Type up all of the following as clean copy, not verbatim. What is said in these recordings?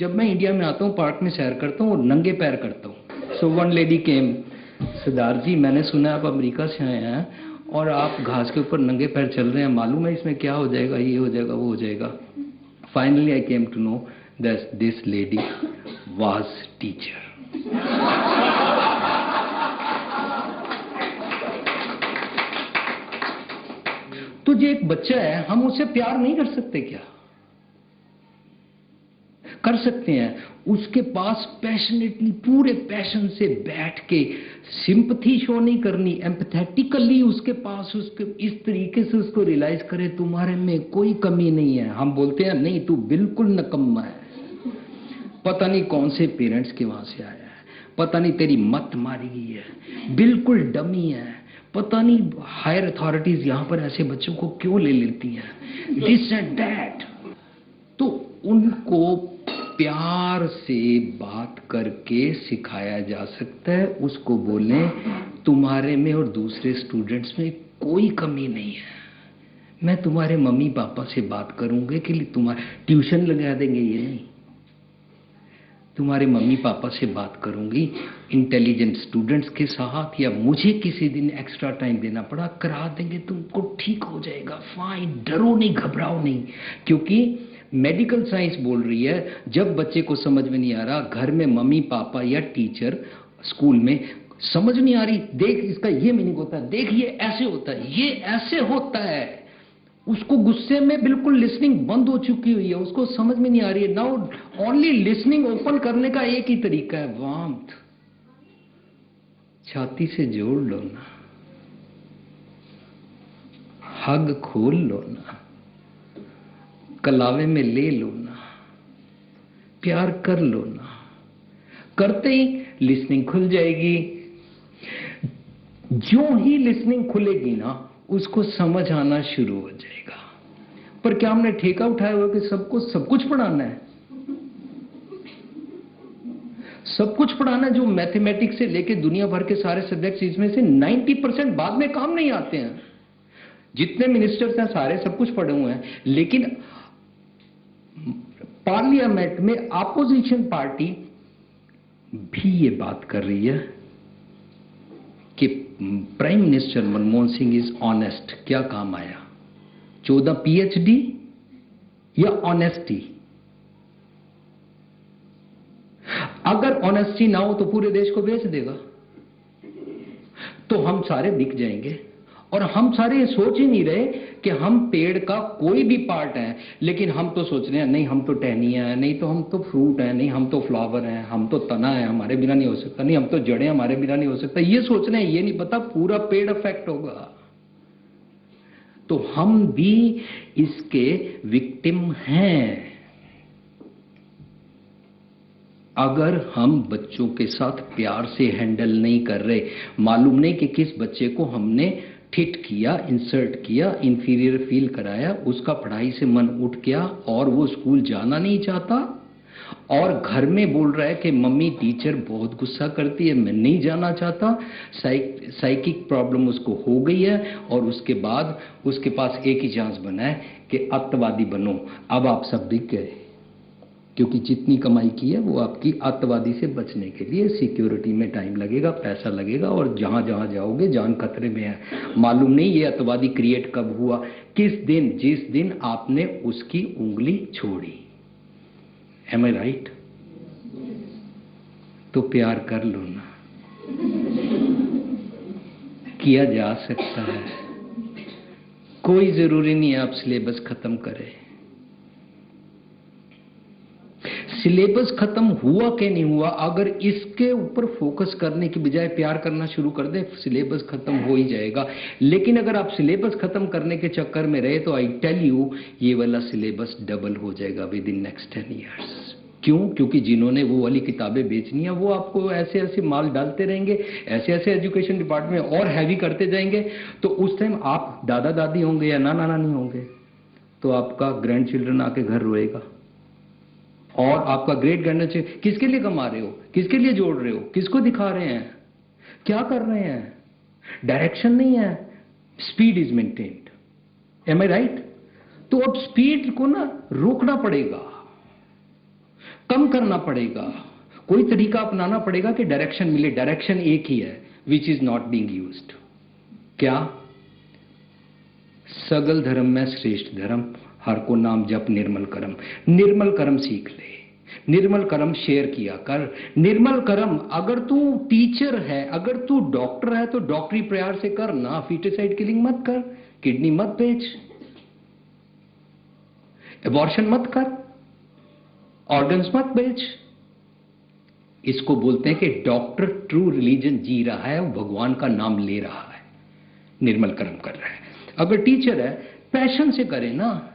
जब मैं इंडिया में आता हूँ, पार्क में सैर करता हूँ और नंगे पैर करता हूँ। So one lady came, Siddharth ji मैंने सुना आप अमेरिका से आए हैं और आप घास के ऊपर नंगे पैर चल रहे हैं, मालूम है इसमें क्या हो जाएगा, ये हो जाएगा, वो हो जाएगा। Finally I came to know that this lady was teacher. तो जो एक बच्चा है, हम उससे प्यार नहीं कर सकते क्या? कर सकते हैं। उसके पास पैशनेटली, पूरे पैशन से बैठ के सिंपथी शो नहीं करनी, एम्पैथेटिकली उसके पास, उसके इस तरीके से उसको रियलाइज करे तुम्हारे में कोई कमी नहीं है। हम बोलते हैं नहीं तू बिल्कुल निकम्मा है, पता नहीं कौन से पेरेंट्स के वहां से आया है, पता नहीं तेरी मत मारी गई है, बिल्कुल डमी है, पता नहीं हायर अथॉरिटीज यहां पर ऐसे बच्चों को क्यों ले लेती हैं, दिस एंड दैट। तो उनको प्यार से बात करके सिखाया जा सकता है। उसको बोलें तुम्हारे में और दूसरे स्टूडेंट्स में कोई कमी नहीं है, मैं तुम्हारे मम्मी पापा से बात करूंगे कि तुम्हारे ट्यूशन लगा देंगे, ये नहीं, तुम्हारे मम्मी पापा से बात करूंगी, इंटेलिजेंट स्टूडेंट्स के साथ, या मुझे किसी दिन एक्स्ट्रा टाइम देना पड़ा करा देंगे, तुमको ठीक हो जाएगा, फाइन, डरो नहीं, घबराओ नहीं। क्योंकि मेडिकल साइंस बोल रही है जब बच्चे को समझ में नहीं आ रहा, घर में मम्मी पापा या टीचर, स्कूल में समझ नहीं आ रही, देख इसका ये मीनिंग होता है, देख ये ऐसे होता है, ये ऐसे होता है, उसको गुस्से में बिल्कुल लिसनिंग बंद हो चुकी हुई है, उसको समझ में नहीं आ रही है। नाउ ओनली लिसनिंग ओपन करने का एक ही तरीका है, वार्मथ, छाती से जोड़ लो ना, हग खोल लो ना, कलावे में ले लो ना, प्यार कर लो ना, करते ही लिसनिंग खुल जाएगी। जो ही लिसनिंग खुलेगी ना, उसको समझ आना शुरू हो जाएगा। पर क्या हमने ठेका उठाया हुआ कि सबको सब कुछ पढ़ाना है? सब कुछ पढ़ाना है। जो मैथमेटिक्स से लेके दुनिया भर के सारे सब्जेक्ट्स, इसमें से 90% बाद में काम नहीं आते हैं। जितने मिनिस्टर्स हैं सारे सब कुछ पढ़े हुए हैं, लेकिन पार्लियामेंट में अपोजिशन पार्टी भी ये बात कर रही है कि prime minister Manmohan Singh is honest. क्या काम आया? 14 PhD या ऑनेस्टी? अगर ऑनेस्टी ना हो तो पूरे देश को बेच देगा। तो हम सारे बिक जाएंगे। और हम सारे ये सोच ही नहीं रहे कि हम पेड़ का कोई भी पार्ट है, लेकिन हम तो सोच रहे हैं नहीं हम तो टहनियां हैं, नहीं तो हम तो फ्रूट हैं, नहीं हम तो फ्लावर हैं, हम तो तना है, हमारे बिना नहीं हो सकता, नहीं हम तो जड़ें, हमारे बिना नहीं हो सकता। ये सोच रहे हैं, ये नहीं पता पूरा पेड़ अफेक्ट होगा। तो हम भी इसके विक्टिम हैं। अगर हम बच्चों के साथ प्यार से हैंडल नहीं कर रहे, मालूम नहीं कि किस बच्चे को हमने ठिठ किया, इंसल्ट किया, इंफीरियर फील कराया, उसका पढ़ाई से मन उठ गया और वो स्कूल जाना नहीं चाहता, और घर में बोल रहा है कि मम्मी टीचर बहुत गुस्सा करती है, मैं नहीं जाना चाहता। साइकिक प्रॉब्लम उसको हो गई है, और उसके बाद उसके पास एक ही चांस बना है कि अत्तवादी बनो। अब आप सब बिक गए, क्योंकि जितनी कमाई की है वो आपकी अत्तवादी से बचने के लिए। सिक्योरिटी में टाइम लगेगा, पैसा लगेगा, और जहां जहां जाओगे जान खतरे में है। मालूम नहीं ये अत्तवादी क्रिएट कब हुआ, किस दिन? जिस दिन आपने उसकी उंगली छोड़ी। M I right? तो प्यार कर लो ना, किया जा सकता है। कोई जरूरी नहीं है आप सिलेबस खत्म करें। सिलेबस खत्म हुआ कि नहीं हुआ, अगर इसके ऊपर फोकस करने की बजाय प्यार करना शुरू कर दें, सिलेबस खत्म हो ही जाएगा। लेकिन अगर आप सिलेबस खत्म करने के चक्कर में रहे तो आई टेल यू, ये वाला सिलेबस डबल हो जाएगा विद इन नेक्स्ट 10 ईयर्स। क्यों? क्योंकि जिन्होंने वो वाली किताबें बेचनी है वो आपको ऐसे ऐसे माल डालते रहेंगे, ऐसे ऐसे एजुकेशन डिपार्टमेंट और हैवी करते जाएंगे। तो उस टाइम आप दादा दादी होंगे या नाना नानी होंगे, तो आपका ग्रैंड चिल्ड्रन आके घर रोएगा। और आपका ग्रेट ग्रैंडचिल्ड्रन, किसके लिए कमा रहे हो, किसके लिए जोड़ रहे हो, किसको दिखा रहे हैं, क्या कर रहे हैं? डायरेक्शन नहीं है, speed is maintained. Am I right? तो अब स्पीड को ना रोकना पड़ेगा। कम करना पड़ेगा, कोई तरीका अपनाना पड़ेगा कि डायरेक्शन मिले। डायरेक्शन एक ही है, which is not being used. क्या? सगल धर्म में श्रेष्ठ धर्म, हर को नाम जप निर्मल कर्म। निर्मल कर्म सीख ले, निर्मल कर्म शेयर किया कर। निर्मल कर्म, अगर तू टीचर है, अगर तू डॉक्टर है, तो डॉक्टरी प्रयास से कर ना, फीटिसाइड किलिंग मत कर, किडनी मत बेच, एबॉर्शन मत कर, ऑर्गन्स मत बेच। इसको बोलते हैं कि डॉक्टर ट्रू रिलीजन जी रहा है, वो भगवान का नाम ले रहा है, निर्मल कर्म कर रहा है। अगर टीचर है, पैशन से करे ना।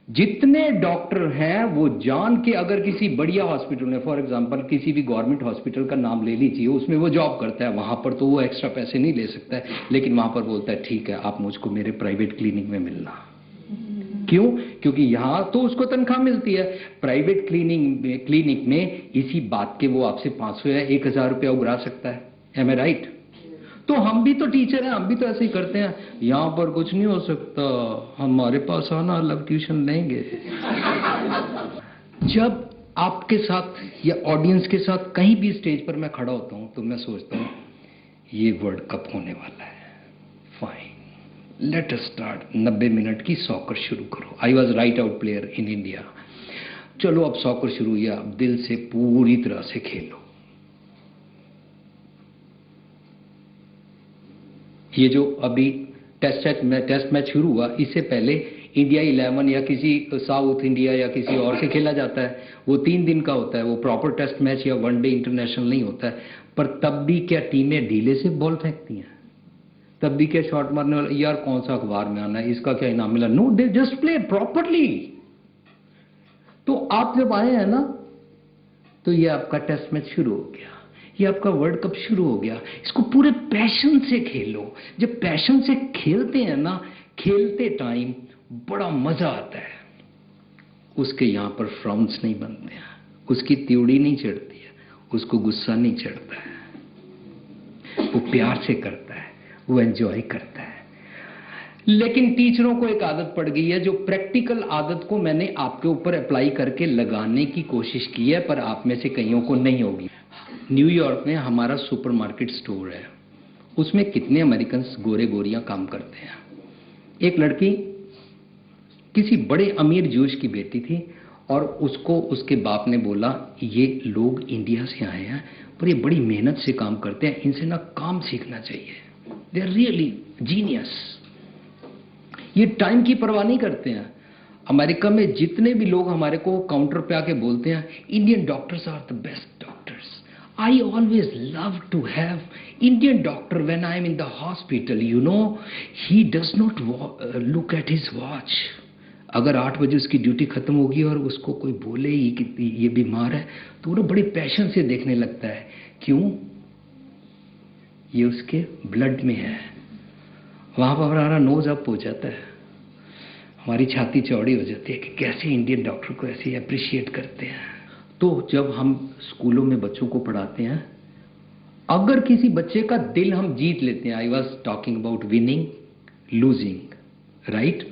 जितने डॉक्टर हैं वो जान के, अगर किसी बढ़िया हॉस्पिटल में, फॉर एग्जांपल किसी भी गवर्नमेंट हॉस्पिटल का नाम ले लीजिए, उसमें वो जॉब करता है, वहां पर तो वो एक्स्ट्रा पैसे नहीं ले सकता है, लेकिन वहां पर बोलता है ठीक है आप मुझको मेरे प्राइवेट क्लिनिक में मिलना। क्यों? क्योंकि यहां तो उसको तनख्वाह मिलती है, प्राइवेट क्लिनिक में इसी बात के वो आपसे 500 या 1000 रुपया उगरा सकता है। M I right? तो हम भी तो टीचर हैं, हम भी तो ऐसे ही करते हैं, यहां पर कुछ नहीं हो सकता, हमारे पास आना, अलग ट्यूशन लेंगे। जब आपके साथ या ऑडियंस के साथ कहीं भी स्टेज पर मैं खड़ा होता हूं तो मैं सोचता हूं ये वर्ल्ड कप होने वाला है, fine, let us start. 90 minute की सॉकर शुरू करो। I was right out player in India. चलो अब सॉकर शुरू हुआ, अब दिल से पूरी तरह से खेलो। ये जो अभी टेस्ट मैच शुरू हुआ, इससे पहले इंडिया 11 या किसी साउथ इंडिया या किसी और से खेला जाता है, वो 3 दिन का होता है, वो प्रॉपर टेस्ट मैच या वनडे इंटरनेशनल नहीं होता है। पर तब भी क्या टीमें ढीले से बॉल फेंकती हैं? तब भी क्या शॉट मारने वाला, यार कौन सा अखबार में आना है, इसका क्या इनाम मिला? No, they just play properly. तो आप जब आए हैं ना, तो ये आपका टेस्ट मैच शुरू हो गया, ये आपका वर्ल्ड कप शुरू हो गया। इसको पूरे पैशन से खेलो। जब पैशन से खेलते हैं ना, खेलते टाइम बड़ा मजा आता है। उसके यहां पर फ्राउंस नहीं बनते हैं, उसकी त्योड़ी नहीं चढ़ती है, उसको गुस्सा नहीं चढ़ता है, वो प्यार से करता है, वो एंजॉय करता है। लेकिन टीचरों को एक आदत पड़ गई है, जो प्रैक्टिकल आदत को मैंने आपके ऊपर अप्लाई करके लगाने की कोशिश की है, पर आप में से कईयों को नहीं होगी। न्यूयॉर्क में हमारा सुपरमार्केट स्टोर है, उसमें कितने अमेरिकन गोरे गोरियां काम करते हैं। एक लड़की किसी बड़े अमीर जूश की बेटी थी, और उसको उसके बाप ने बोला ये लोग इंडिया से आए हैं पर ये बड़ी मेहनत से काम करते हैं, इनसे ना काम सीखना चाहिए, दे आर रियली जीनियस, ये टाइम की परवाह नहीं करते हैं। अमेरिका में जितने भी लोग हमारे को काउंटर पे आके बोलते हैं Indian doctors are the best doctors, I always love to have Indian doctor when I am in the hospital, you know he does not look at his watch. अगर 8 बजे उसकी ड्यूटी खत्म होगी और उसको कोई बोले ही कि ये बीमार है, तो वो बड़े पैशन से देखने लगता है। क्यों? ये उसके ब्लड में है। वहां पर हमारा नोज अप हो जाता है, हमारी छाती चौड़ी हो जाती है कि कैसे इंडियन डॉक्टर को ऐसे अप्रिशिएट करते हैं। तो जब हम स्कूलों में बच्चों को पढ़ाते हैं, अगर किसी बच्चे का दिल हम जीत लेते हैं, I was talking about winning losing, right?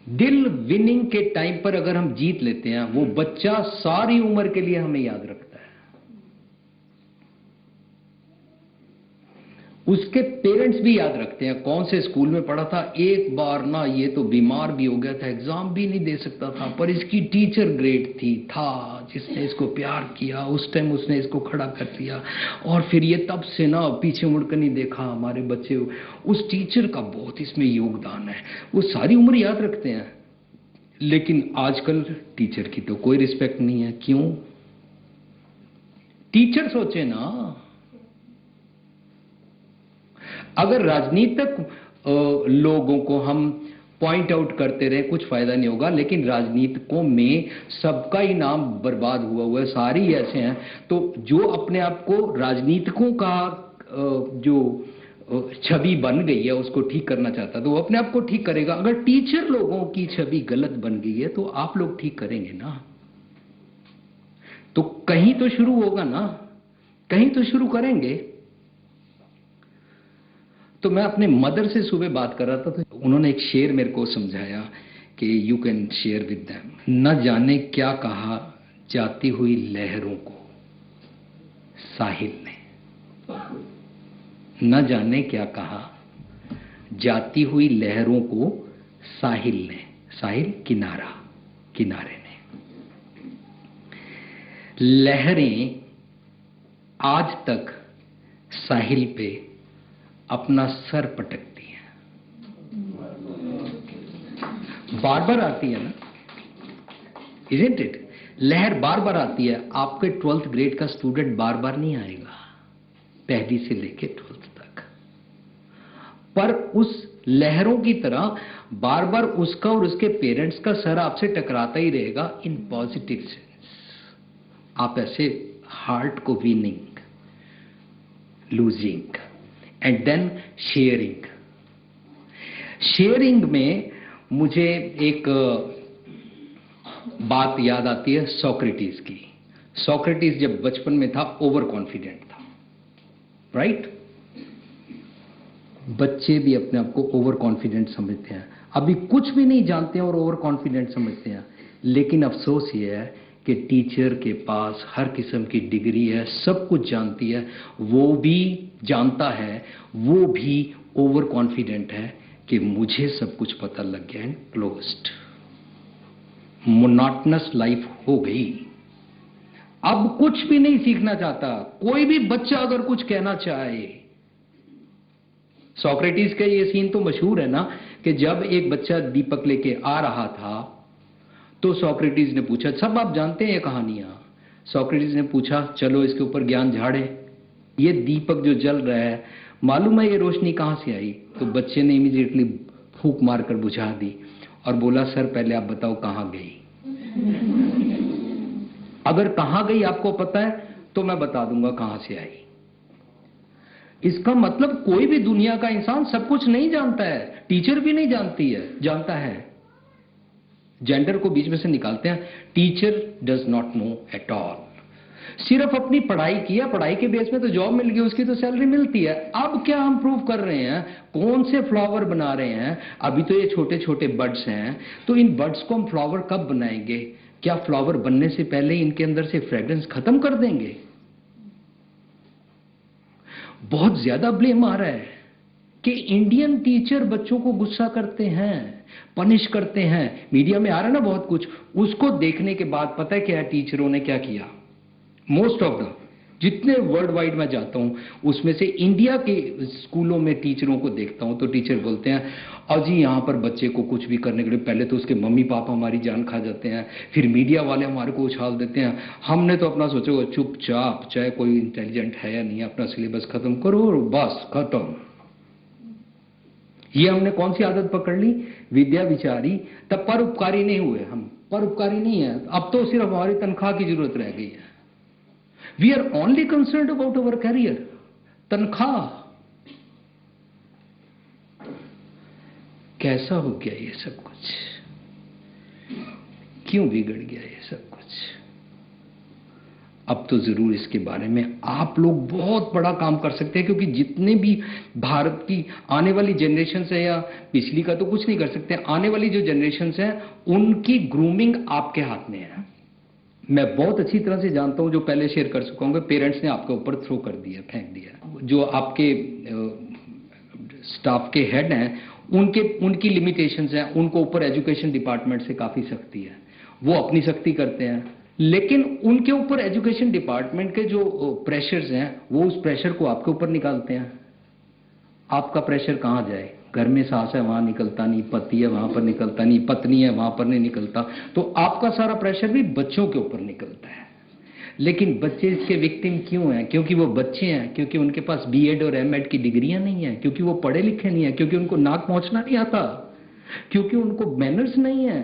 दिल विनिंग के टाइम पर अगर हम जीत लेते हैं, वो बच्चा सारी उम्र के लिए हमें याद रखता है। उसके पेरेंट्स भी याद रखते हैं कौन से स्कूल में पढ़ा था, एक बार ना ये तो बीमार भी हो गया था, एग्जाम भी नहीं दे सकता था, पर इसकी टीचर ग्रेट था जिसने इसको प्यार किया, उस टाइम उसने इसको खड़ा कर दिया, और फिर ये तब से ना पीछे मुड़कर नहीं देखा। हमारे बच्चे, उस टीचर का बहुत इसमें योगदान है, वो सारी उम्र याद रखते हैं। लेकिन आजकल टीचर की तो कोई रिस्पेक्ट नहीं है। क्यों? टीचर सोचे ना, अगर राजनीतिक लोगों को हम पॉइंट आउट करते रहे कुछ फायदा नहीं होगा, लेकिन राजनीतिकों में सबका ही नाम बर्बाद हुआ है, सारे ही ऐसे हैं। तो जो अपने आप को राजनीतिकों का जो छवि बन गई है उसको ठीक करना चाहता है, तो वो अपने आप को ठीक करेगा। अगर टीचर लोगों की छवि गलत बन गई है तो आप लोग ठीक करेंगे ना, तो कहीं तो शुरू होगा ना, कहीं तो शुरू करेंगे। तो मैं अपने मदर से सुबह बात कर रहा था, तो उन्होंने एक शेर मेरे को समझाया कि you can share with them. न जाने क्या कहा जाती हुई लहरों को साहिल ने, न जाने क्या कहा जाती हुई लहरों को साहिल ने, साहिल किनारा, किनारे ने। लहरें आज तक साहिल पे अपना सर पटकती हैं, बार बार आती है ना, isn't it? लहर बार बार आती है। आपके 12th ग्रेड का स्टूडेंट बार बार नहीं आएगा, पहली से लेके 12th तक, पर उस लहरों की तरह बार बार उसका और उसके पेरेंट्स का सर आपसे टकराता ही रहेगा इन पॉजिटिव सेंस। आप ऐसे हार्ट को winning, losing and then sharing. Sharing में मुझे एक बात याद आती है सोक्रेटिस की। सोक्रेटिस जब बचपन में था ओवर कॉन्फिडेंट था, राइट? बच्चे भी अपने आप को ओवर कॉन्फिडेंट समझते हैं, अभी कुछ भी नहीं जानते हैं और ओवर कॉन्फिडेंट समझते हैं। लेकिन अफसोस ये है कि टीचर के पास हर किस्म की डिग्री है, सब कुछ जानती है, वो भी जानता है, वो भी ओवर कॉन्फिडेंट है कि मुझे सब कुछ पता लग गया एंड क्लोज्ड। मोनोटनस लाइफ हो गई, अब कुछ भी नहीं सीखना चाहता। कोई भी बच्चा अगर कुछ कहना चाहे, सोक्रेटिस का ये सीन तो मशहूर है ना कि जब एक बच्चा दीपक लेके आ रहा था तो सोक्रेटिस ने पूछा, सब आप जानते हैं ये कहानियां, सोक्रेटिस ने पूछा चलो इसके ऊपर ज्ञान झाड़े, ये दीपक जो जल रहा है मालूम है ये रोशनी कहां से आई? तो बच्चे ने इमीडिएटली फूंक मारकर बुझा दी और बोला सर पहले आप बताओ कहां गई। अगर कहां गई आपको पता है तो मैं बता दूंगा कहां से आई। इसका मतलब कोई भी दुनिया का इंसान सब कुछ नहीं जानता है, टीचर भी नहीं जानती है, जानता है। जेंडर को बीच में से निकालते हैं, teacher does not know at all. सिर्फ अपनी पढ़ाई किया, पढ़ाई के बेस में तो जॉब मिल गई, उसकी तो सैलरी मिलती है। अब क्या हम प्रूव कर रहे हैं, कौन से फ्लावर बना रहे हैं? अभी तो ये छोटे छोटे बर्ड्स हैं, तो इन बर्ड्स को हम फ्लावर कब बनाएंगे? क्या फ्लावर बनने से पहले इनके अंदर से फ्रेग्रेंस खत्म कर देंगे? बहुत ज्यादा ब्लेम आ रहा है कि इंडियन टीचर बच्चों को गुस्सा करते हैं, पनिश करते हैं। मीडिया में आ रहा है ना बहुत कुछ, उसको देखने के बाद पता है क्या टीचरों ने क्या किया? मोस्ट ऑफ द जितने वर्ल्ड वाइड में जाता हूं उसमें से इंडिया के स्कूलों में टीचरों को देखता हूं तो टीचर बोलते हैं अजी यहां पर बच्चे को कुछ भी करने के लिए पहले तो उसके मम्मी पापा हमारी जान खा जाते हैं, फिर मीडिया वाले हमारे को उछाल देते हैं। हमने तो अपना सोचा चुपचाप, चाहे कोई इंटेलिजेंट है या नहीं, अपना सिलेबस खत्म करो और बस खत्म। ये हमने कौन सी आदत पकड़ ली? विद्या विचारी। तब परोपकारी नहीं हुए हम, परोपकारी नहीं है, अब तो सिर्फ हमारी तनख्वाह की जरूरत रह गई है। We are only concerned about our career, तनख्वाह। कैसा हो गया ये सब कुछ? क्यों बिगड़ गया ये सब कुछ? अब तो जरूर इसके बारे में आप लोग बहुत बड़ा काम कर सकते हैं, क्योंकि जितने भी भारत की आने वाली जनरेशन है, या पिछली का तो कुछ नहीं कर सकते, आने वाली जो जनरेशन है उनकी ग्रूमिंग आपके हाथ में है। मैं बहुत अच्छी तरह से जानता हूं, जो पहले शेयर कर चुका हूं, पेरेंट्स ने आपके ऊपर थ्रो कर दिया, फेंक दिया। जो आपके स्टाफ के हेड हैं उनकी लिमिटेशंस हैं, उनको ऊपर एजुकेशन डिपार्टमेंट से काफी सख्ती है, वो अपनी सख्ती करते हैं। लेकिन उनके ऊपर एजुकेशन डिपार्टमेंट के जो प्रेशर्स हैं वो उस प्रेशर को आपके ऊपर निकालते हैं। आपका प्रेशर कहां जाए? घर में सास है वहां निकलता नहीं, पति है वहां पर निकलता नहीं, पत्नी है वहां पर नहीं निकलता, तो आपका सारा प्रेशर भी बच्चों के ऊपर निकलता है। लेकिन बच्चे इसके विक्टिम क्यों हैं? क्योंकि वो बच्चे हैं, क्योंकि उनके पास बीएड और एमएड की डिग्रियां नहीं है, क्योंकि वो पढ़े लिखे नहीं है, क्योंकि उनको नाक पहुंचना नहीं आता, क्योंकि उनको मैनर्स नहीं है,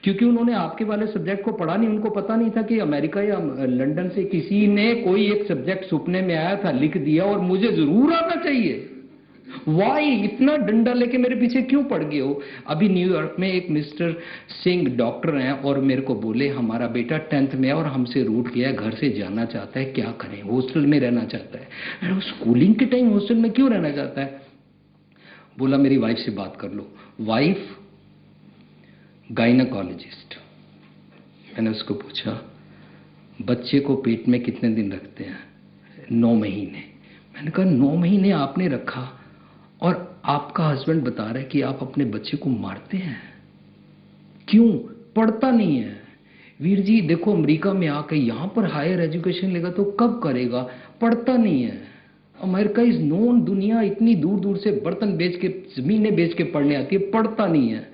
क्योंकि उन्होंने आपके वाले सब्जेक्ट को पढ़ा नहीं। उनको पता नहीं था कि अमेरिका या लंदन से किसी ने कोई एक सब्जेक्ट सुपने में आया था, लिख दिया और मुझे जरूर आना चाहिए। वाई इतना डंडा लेके मेरे पीछे क्यों पड़ गए हो? अभी न्यूयॉर्क में एक मिस्टर सिंह डॉक्टर हैं और मेरे को बोले हमारा बेटा 10th में है और हमसे रूठ गया, घर से जाना चाहता है, क्या करें? हॉस्टल में रहना चाहता है। अरे वो स्कूलिंग के टाइम हॉस्टल में क्यों रहना चाहता है? बोला मेरी वाइफ से बात कर लो। Wife gynaecologist. मैंने उसको पूछा बच्चे को पेट में कितने दिन रखते हैं? 9 महीने। मैंने कहा 9 महीने आपने रखा और आपका हस्बैंड बता रहा है कि आप अपने बच्चे को मारते हैं, क्यों? पढ़ता नहीं है। वीर जी देखो, अमेरिका में आके यहां पर हायर एजुकेशन लेगा तो कब करेगा? पढ़ता नहीं है। अमेरिका इज नोन, दुनिया इतनी दूर दूर से बर्तन बेच के, जमीनें बेच के पढ़ने आती है, पढ़ता नहीं है।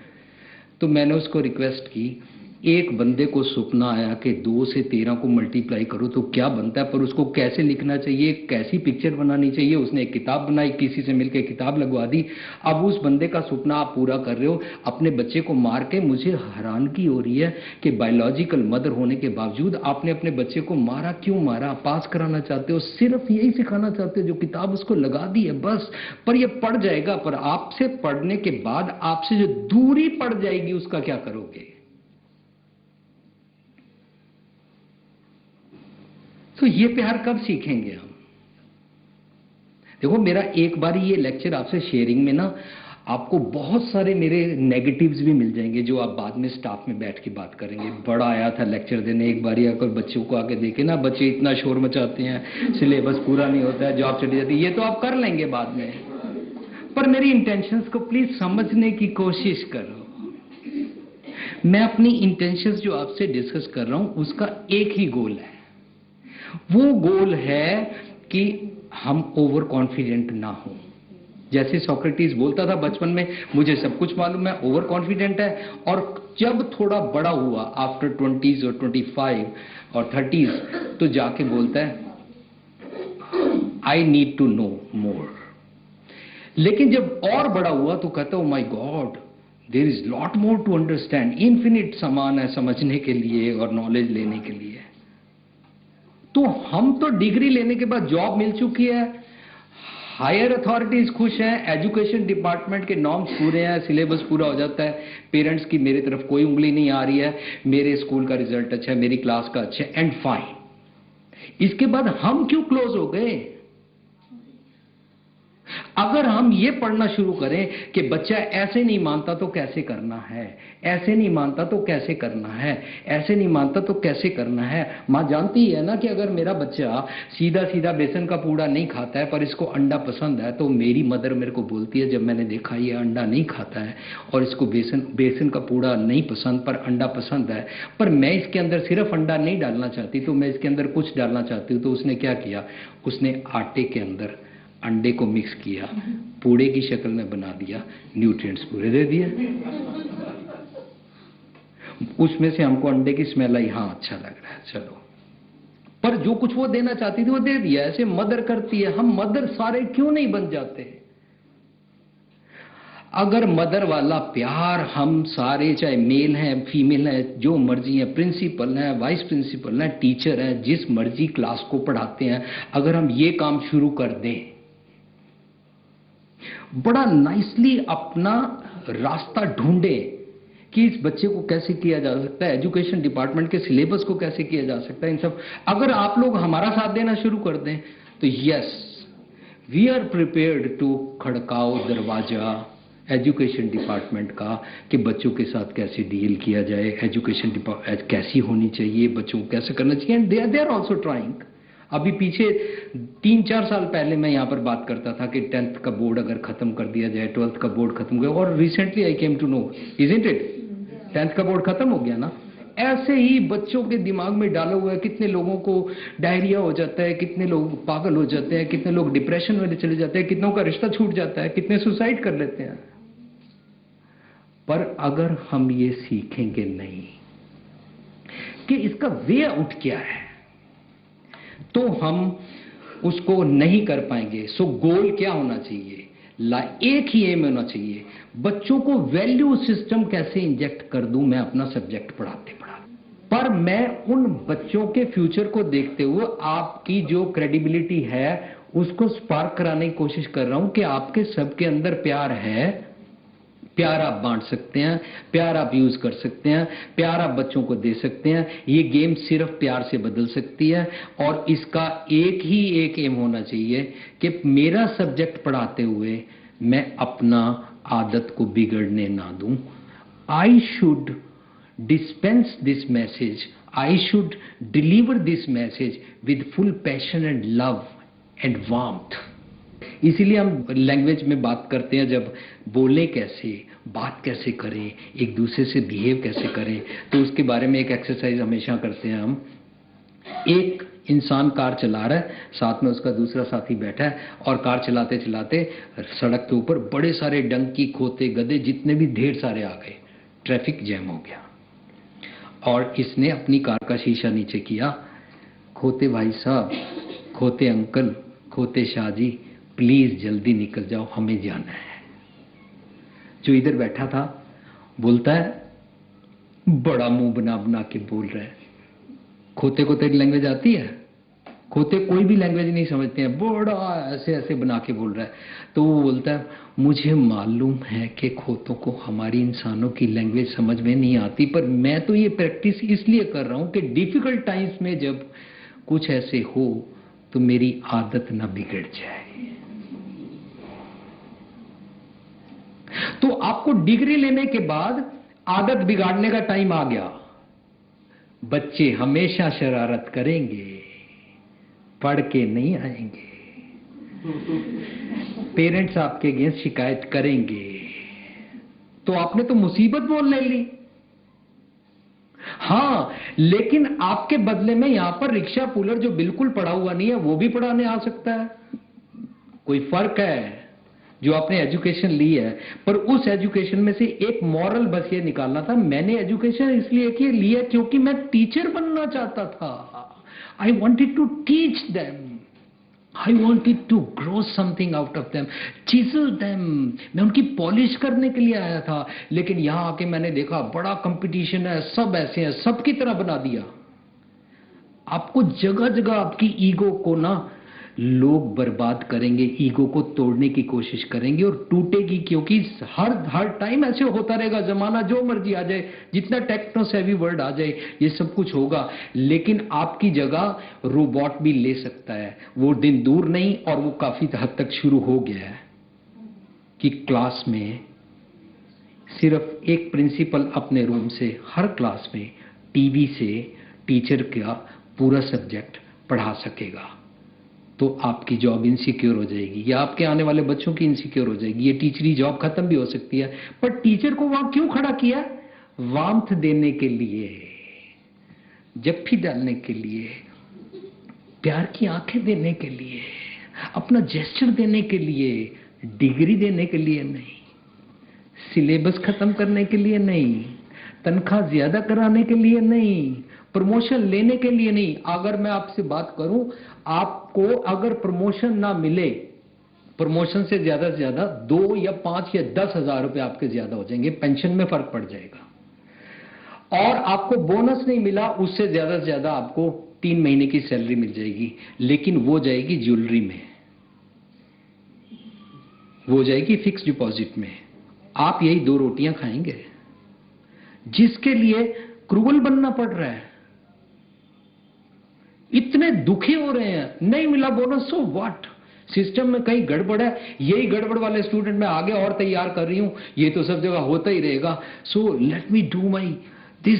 तो मैंने उसको रिक्वेस्ट की, एक बंदे को सपना आया कि 2 से 13 को मल्टीप्लाई करो तो क्या बनता है, पर उसको कैसे लिखना चाहिए, कैसी पिक्चर बनानी चाहिए, उसने एक किताब बनाई, किसी से मिलकर किताब लगवा दी। अब उस बंदे का सपना आप पूरा कर रहे हो अपने बच्चे को मार के। मुझे हैरानगी हो रही है कि बायोलॉजिकल मदर होने के बावजूद आपने अपने बच्चे को मारा। क्यों मारा? पास कराना चाहते हो, सिर्फ यही सिखाना चाहते हो, जो किताब उसको लगा दी है बस। पर ये पढ़ जाएगा, पर आपसे पढ़ने के बाद आपसे जो दूरी पड़ जाएगी उसका क्या करोगे? तो ये प्यार कब सीखेंगे हम? देखो, मेरा एक बार ये लेक्चर आपसे शेयरिंग में ना आपको बहुत सारे मेरे नेगेटिव्स भी मिल जाएंगे, जो आप बाद में स्टाफ में बैठ के बात करेंगे। बड़ा आया था लेक्चर देने, एक बार आकर बच्चों को आके देखे ना, बच्चे इतना शोर मचाते हैं, सिलेबस पूरा नहीं होता है, जॉब चली जाती है। ये तो आप कर लेंगे बाद में, पर मेरी इंटेंशंस को प्लीज समझने की कोशिश करो। मैं अपनी इंटेंशंस जो आपसे डिस्कस कर रहा हूं उसका एक ही गोल है। वो गोल है कि हम ओवर कॉन्फिडेंट ना हो। जैसे सोक्रेटिस बोलता था बचपन में, मुझे सब कुछ मालूम है, ओवर कॉन्फिडेंट है। और जब थोड़ा बड़ा हुआ, आफ्टर 20s और 25 और 30s, तो जाके बोलता है I need to know more. लेकिन जब और बड़ा हुआ तो कहता है, oh my God, there is lot more to understand. Infinite सामान है समझने के लिए और नॉलेज लेने के लिए। तो हम तो डिग्री लेने के बाद जॉब मिल चुकी है, हायर अथॉरिटीज खुश हैं, एजुकेशन डिपार्टमेंट के नॉर्म्स पूरे हैं, सिलेबस पूरा हो जाता है, पेरेंट्स की मेरी तरफ कोई उंगली नहीं आ रही है, मेरे स्कूल का रिजल्ट अच्छा है, मेरी क्लास का अच्छा है, एंड फाइन। इसके बाद हम क्यों क्लोज हो गए? अगर हम ये पढ़ना शुरू करें कि बच्चा ऐसे नहीं मानता तो कैसे करना है, ऐसे नहीं मानता तो कैसे करना है, ऐसे नहीं मानता तो कैसे करना है। मां जानती है ना कि अगर मेरा बच्चा सीधा सीधा बेसन का पूड़ा नहीं खाता है पर इसको अंडा पसंद है, तो मेरी मदर मेरे को बोलती है, जब मैंने देखा ये अंडा नहीं खाता है और इसको बेसन का पूड़ा नहीं पसंद पर अंडा पसंद है, पर मैं इसके अंदर सिर्फ अंडा नहीं डालना चाहती, तो मैं इसके अंदर कुछ डालना चाहती हूँ। तो उसने क्या किया? उसने आटे के अंदर अंडे को मिक्स किया, पूड़े की शक्ल में बना दिया, न्यूट्रिएंट्स पूरे दे दिए। उसमें से हमको अंडे की स्मेल आई, हाँ अच्छा लग रहा है, चलो। पर जो कुछ वो देना चाहती थी वो दे दिया। ऐसे मदर करती है। हम मदर सारे क्यों नहीं बन जाते? अगर मदर वाला प्यार हम सारे, चाहे मेल हैं फीमेल हैं, जो मर्जी है, प्रिंसिपल है, वाइस प्रिंसिपल है, टीचर है, जिस मर्जी क्लास को पढ़ाते हैं, अगर हम ये काम शुरू कर दें, बड़ा नाइसली अपना रास्ता ढूंढे कि इस बच्चे को कैसे किया जा सकता है, एजुकेशन डिपार्टमेंट के सिलेबस को कैसे किया जा सकता है, इन सब अगर आप लोग हमारा साथ देना शुरू कर दें तो yes, we are prepared to खड़काओ दरवाजा एजुकेशन डिपार्टमेंट का कि बच्चों के साथ कैसे डील किया जाए, एजुकेशन डिपार्टमेंट कैसी होनी चाहिए, बच्चों को कैसे करना चाहिए। And they are also trying. अभी पीछे 3-4 साल पहले मैं यहां पर बात करता था कि 10th का बोर्ड अगर खत्म कर दिया जाए, 12th का बोर्ड खत्म हो गया, और recently I came to know, isn't it, 10th का बोर्ड खत्म हो गया ना। ऐसे ही बच्चों के दिमाग में डाला हुआ है। कितने लोगों को डायरिया हो जाता है, कितने लोग पागल हो जाते हैं, कितने लोग डिप्रेशन में चले जाते हैं, कितनों का रिश्ता छूट जाता है, कितने सुसाइड कर लेते हैं। पर अगर हम ये सीखेंगे नहीं कि इसका वे आउट क्या है, तो हम उसको नहीं कर पाएंगे। सो गोल क्या होना चाहिए? एक ही एम होना चाहिए, बच्चों को वैल्यू सिस्टम कैसे इंजेक्ट कर दूं मैं अपना सब्जेक्ट पढ़ाते पढ़ाते। पर मैं उन बच्चों के फ्यूचर को देखते हुए आपकी जो क्रेडिबिलिटी है उसको स्पार्क कराने की कोशिश कर रहा हूं कि आपके सबके अंदर प्यार है, प्यार आप बांट सकते हैं, प्यार आप यूज कर सकते हैं, प्यार आप बच्चों को दे सकते हैं। ये गेम सिर्फ प्यार से बदल सकती है। और इसका एक एम होना चाहिए कि मेरा सब्जेक्ट पढ़ाते हुए मैं अपना आदत को बिगड़ने ना दूं, I should dispense this message, I should deliver this message with full passion and love and warmth. इसीलिए हम लैंग्वेज में बात करते हैं, जब बोले कैसे, बात कैसे करें, एक दूसरे से बिहेव कैसे करें, तो उसके बारे में एक एक्सरसाइज हमेशा करते हैं हम। एक इंसान कार चला रहा है, साथ में उसका दूसरा साथी बैठा है, और कार चलाते चलाते सड़क के ऊपर बड़े सारे डंकी, खोते, गधे, जितने भी ढेर सारे आ गए, ट्रैफिक जैम हो गया। और इसने अपनी कार का शीशा नीचे किया, खोते भाई साहब, खोते अंकल, खोते शाह जी, प्लीज जल्दी निकल जाओ, हमें जाना है। जो इधर बैठा था बोलता है, बड़ा मुंह बना बना के बोल रहा है। खोते को तेरी लैंग्वेज आती है? खोते कोई भी लैंग्वेज नहीं समझते हैं, बड़ा ऐसे ऐसे बना के बोल रहा है। तो वो बोलता है, मुझे मालूम है कि खोतों को हमारी इंसानों की लैंग्वेज समझ में नहीं आती, पर मैं तो ये प्रैक्टिस इसलिए कर रहा हूं कि डिफिकल्ट टाइम्स में जब कुछ ऐसे हो तो मेरी आदत ना बिगड़ जाए। तो आपको डिग्री लेने के बाद आदत बिगाड़ने का टाइम आ गया। बच्चे हमेशा शरारत करेंगे, पढ़ के नहीं आएंगे, पेरेंट्स आपके अगेंस्ट शिकायत करेंगे, तो आपने तो मुसीबत बोल ले ली। हां, लेकिन आपके बदले में यहां पर रिक्शा पुलर जो बिल्कुल पढ़ा हुआ नहीं है वो भी पढ़ाने आ सकता है। कोई फर्क है? जो आपने एजुकेशन ली है, पर उस एजुकेशन में से एक मॉरल बस ये निकालना था, मैंने एजुकेशन इसलिए की लिया क्योंकि मैं टीचर बनना चाहता था। I wanted to teach them, I wanted to grow something out of them, chisel them. मैं उनकी पॉलिश करने के लिए आया था, लेकिन यहां आके मैंने देखा बड़ा कंपटीशन है, सब ऐसे हैं, सबकी तरह बना दिया। आपको जगह जगह आपकी ईगो को ना लोग बर्बाद करेंगे, ईगो को तोड़ने की कोशिश करेंगे और टूटेगी, क्योंकि हर टाइम ऐसे होता रहेगा। जमाना जो मर्जी आ जाए, जितना टेक्नो सेवी वर्ड आ जाए, ये सब कुछ होगा, लेकिन आपकी जगह रोबोट भी ले सकता है। वो दिन दूर नहीं, और वो काफी हद तक शुरू हो गया है कि क्लास में सिर्फ एक प्रिंसिपल अपने रूम से हर क्लास में टीवी से टीचर का पूरा सब्जेक्ट पढ़ा सकेगा। तो आपकी जॉब इनसिक्योर हो जाएगी, या आपके आने वाले बच्चों की इनसिक्योर हो जाएगी। ये टीचरी जॉब खत्म भी हो सकती है। पर टीचर को वहां क्यों खड़ा किया? वार्मथ देने के लिए, जप्फी डालने के लिए, प्यार की आंखें देने के लिए, अपना जेस्चर देने के लिए, डिग्री देने के लिए नहीं, सिलेबस खत्म करने के लिए नहीं, तनख्वाह ज्यादा कराने के लिए नहीं, प्रमोशन लेने के लिए नहीं। अगर मैं आपसे बात करूं, आपको अगर प्रमोशन ना मिले, प्रमोशन से ज्यादा 2 या 5 या 10 हजार रुपए आपके ज्यादा हो जाएंगे, पेंशन में फर्क पड़ जाएगा। और आपको बोनस नहीं मिला, उससे ज्यादा आपको 3 महीने की सैलरी मिल जाएगी, लेकिन वो जाएगी ज्वेलरी में, वो जाएगी फिक्स डिपॉजिट में। आप यही 2 रोटियां खाएंगे, जिसके लिए क्रूअल बनना पड़ रहा है। इतने दुखी हो रहे हैं, नहीं मिला बोनस, सो व्हाट, सिस्टम में कहीं गड़बड़ है, यही गड़बड़ वाले स्टूडेंट मैं आगे और तैयार कर रही हूं, ये तो सब जगह होता ही रहेगा। So let me do my this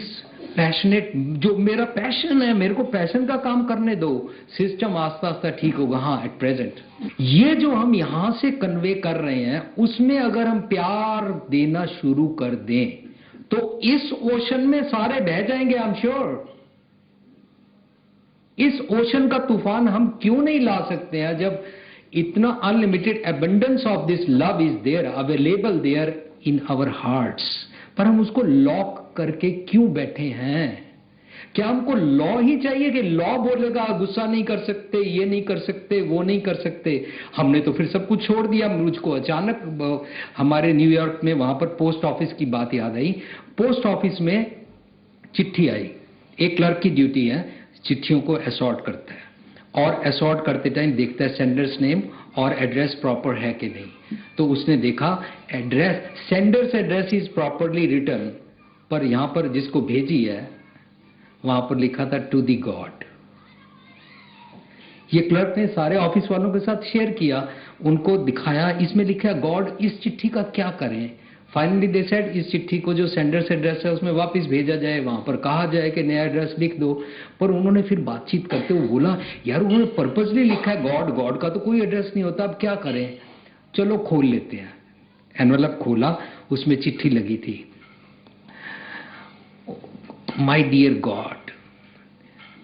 passionate, जो मेरा पैशन है, मेरे को पैशन का काम करने दो, सिस्टम आस्ता आस्ता ठीक होगा। हाँ, एट प्रेजेंट ये जो हम यहां से कन्वे कर रहे हैं, उसमें अगर हम प्यार देना शुरू कर दें तो इस ओशन में सारे बह जाएंगे, आई एम श्योर। इस ओशन का तूफान हम क्यों नहीं ला सकते हैं, जब इतना unlimited abundance of this love is there, available there in our hearts, पर हम उसको लॉक करके क्यों बैठे हैं? क्या हमको लॉ ही चाहिए कि लॉ बोलेगा गुस्सा नहीं कर सकते, ये नहीं कर सकते, वो नहीं कर सकते? हमने तो फिर सब कुछ छोड़ दिया। मुझको अचानक हमारे न्यूयॉर्क में वहां पर पोस्ट ऑफिस की बात याद आई। पोस्ट ऑफिस में चिट्ठी आई, एक क्लर्क की ड्यूटी है, चिट्ठियों को असॉर्ट करता है, और असॉर्ट करते टाइम देखता है सेंडर्स नेम और एड्रेस प्रॉपर है कि नहीं। तो उसने देखा address, sender's address is properly return, पर यहां पर जिसको भेजी है वहां पर लिखा था टू दी गॉड। ये क्लर्क ने सारे ऑफिस वालों के साथ शेयर किया, उनको दिखाया, इसमें लिखा है गॉड, इस चिट्ठी का क्या करें? फाइनली दे सेड इस चिट्ठी को जो सेंडर्स एड्रेस है उसमें वापस भेजा जाए, वहां पर कहा जाए कि नया एड्रेस लिख दो। पर उन्होंने फिर बातचीत करते हुए बोला यार उन्होंने पर्पसली लिखा है गॉड, गॉड का तो कोई एड्रेस नहीं होता, अब क्या करें, चलो खोल लेते हैं। एनवेलप खोला, उसमें चिट्ठी लगी थी, माय डियर गॉड,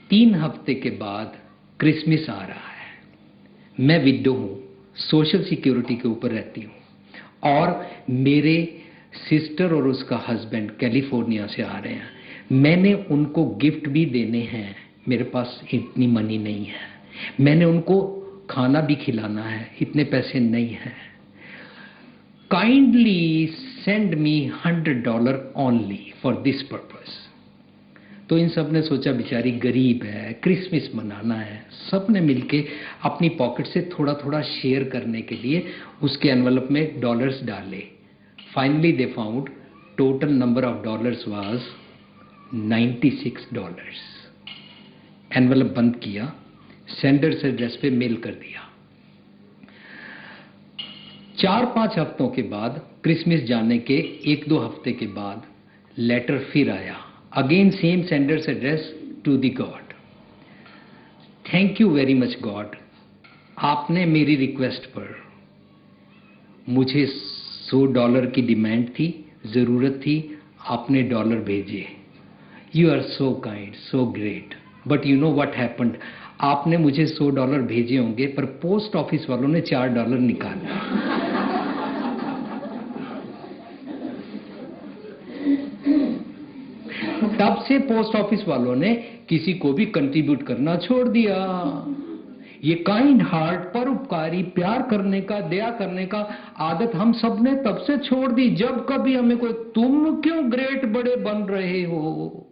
3 हफ्ते के बाद क्रिसमस आ रहा है, मैं विडो हूं, सोशल सिक्योरिटी के ऊपर रहती हूं और मेरे सिस्टर और उसका हस्बैंड कैलिफोर्निया से आ रहे हैं, मैंने उनको गिफ्ट भी देने हैं, मेरे पास इतनी मनी नहीं है, मैंने उनको खाना भी खिलाना है, इतने पैसे नहीं है, kindly send me $100 only for this purpose. तो इन सब ने सोचा बेचारी गरीब है, क्रिसमस मनाना है, सब ने मिलके अपनी पॉकेट से थोड़ा थोड़ा शेयर करने के लिए उसके एनवेलप में डॉलर्स डाले। Finally they found total number of dollars was $96। Envelope बंद किया, सेंडर्स एड्रेस पे मेल कर दिया। 4-5 हफ्तों के बाद, क्रिसमस जाने के 1-2 हफ्ते के बाद लेटर फिर आया, again same sender's address to the God. Thank you very much God, आपने मेरी रिक्वेस्ट पर, मुझे $100 की डिमांड थी, जरूरत थी, आपने डॉलर भेजे, you are so kind, so great, but you know what happened, आपने मुझे $100 भेजे होंगे पर पोस्ट ऑफिस वालों ने $4 निकाले। तब से पोस्ट ऑफिस वालों ने किसी को भी कंट्रीब्यूट करना छोड़ दिया। ये काइंड हार्ट, परोपकारी, प्यार करने का, दया करने का आदत हम सब ने तब से छोड़ दी जब कभी हमें कोई, तुम क्यों ग्रेट बड़े बन रहे हो।